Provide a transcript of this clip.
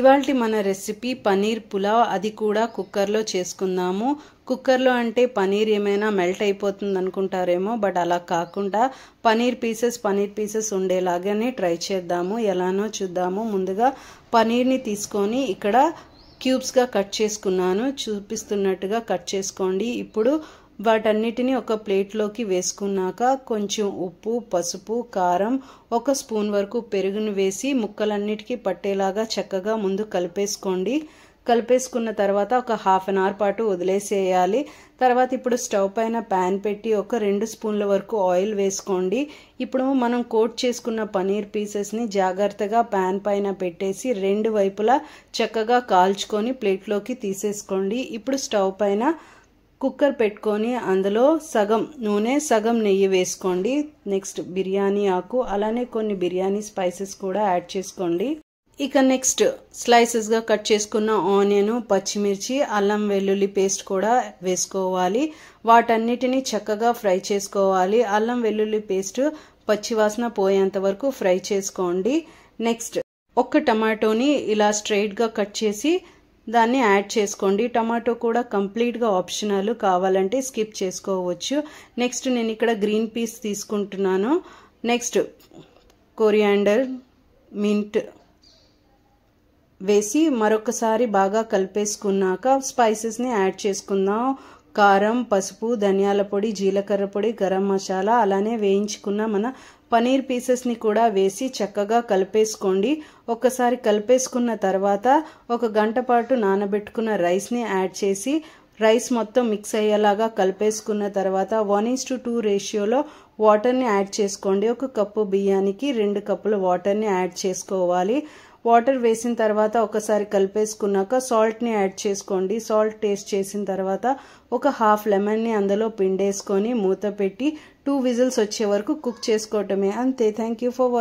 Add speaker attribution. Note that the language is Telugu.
Speaker 1: ఇవాల్టి మన రెసిపీ పనీర్ పులావ్, అది కూడా కుక్కర్లో చేసుకుందాము. కుక్కర్లో అంటే పనీర్ ఏమైనా మెల్ట్ అయిపోతుంది అనుకుంటారేమో, బట్ అలా కాకుండా పనీర్ పీసెస్ ఉండేలాగానే ట్రై చేద్దాము. ఎలానో చూద్దాము. ముందుగా పనీర్ని తీసుకొని ఇక్కడ క్యూబ్స్గా కట్ చేసుకున్నాను. చూపిస్తున్నట్టుగా కట్ చేసుకోండి. ఇప్పుడు వాటన్నిటిని ఒక ప్లేట్లోకి వేసుకున్నాక కొంచెం ఉప్పు, పసుపు, కారం, 1 స్పూన్ వరకు పెరుగును వేసి ముక్కలన్నిటికీ పట్టేలాగా చక్కగా ముందు కలిపేసుకోండి. కలిపేసుకున్న తర్వాత ఒక హాఫ్ అన్ అవర్ పాటు వదిలేసేయాలి. తర్వాత ఇప్పుడు స్టవ్ పైన ప్యాన్ పెట్టి ఒక 2 స్పూన్ల వరకు ఆయిల్ వేసుకోండి. ఇప్పుడు మనం కోట్ చేసుకున్న పనీర్ పీసెస్ని జాగ్రత్తగా ప్యాన్ పైన పెట్టేసి 2 వైపులా చక్కగా కాల్చుకొని ప్లేట్లోకి తీసేసుకోండి. ఇప్పుడు స్టవ్ పైన కుక్కర్ పెట్టుకొని అందులో సగం నూనె, సగం నెయ్యి వేసుకోండి. నెక్స్ట్ బిర్యానీ ఆకు, అలానే కొన్ని బిర్యానీ స్పైసెస్ కూడా యాడ్ చేసుకోండి. ఇక నెక్స్ట్ స్లైసెస్గా కట్ చేసుకున్న ఆనియన్, పచ్చిమిర్చి, అల్లం వెల్లుల్లి పేస్ట్ కూడా వేసుకోవాలి. వాటన్నిటిని చక్కగా ఫ్రై చేసుకోవాలి. అల్లం వెల్లుల్లి పేస్ట్ పచ్చివాసన పోయేంత వరకు ఫ్రై చేసుకోండి. నెక్స్ట్ 1 టమాటోని ఇలా స్ట్రైట్గా కట్ చేసి దాన్ని యాడ్ చేసుకోండి. టమాటో కూడా కంప్లీట్గా ఆప్షనల్, కావాలంటే స్కిప్ చేసుకోవచ్చు. నెక్స్ట్ నేను ఇక్కడ గ్రీన్ పీస్ తీసుకుంటున్నాను. నెక్స్ట్ కొరియాండర్, మింట్ వేసి మరొకసారి బాగా కలిపేసుకున్నాక స్పైసెస్ని యాడ్ చేసుకుందాం. కారం, పసుపు, ధనియాల పొడి, జీలకర్ర పొడి, గరం మసాలా, అలానే వేయించుకున్న మన పనీర్ పీసెస్ని కూడా వేసి చక్కగా కలిపేసుకోండి. ఒకసారి కలిపేసుకున్న తర్వాత 1 గంట పాటు నానబెట్టుకున్న రైస్ని యాడ్ చేసి రైస్ మొత్తం మిక్స్ అయ్యేలాగా కలిపేసుకున్న తర్వాత 1:2 రేషియోలో వాటర్ని యాడ్ చేసుకోండి. 1 కప్పు బియ్యానికి 2 కప్పుల వాటర్ని యాడ్ చేసుకోవాలి. వాటర్ వేసిన తర్వాత ఒకసారి కలిపేసుకున్నాక సాల్ట్ని యాడ్ చేసుకోండి. సాల్ట్ టేస్ట్ చేసిన తర్వాత ఒక హాఫ్ లెమన్ని అందులో పిండేసుకొని మూత పెట్టి 2 విజిల్స్ వచ్చే వరకు కుక్ చేసుకోవటమే. అంతే. Thank you for watching.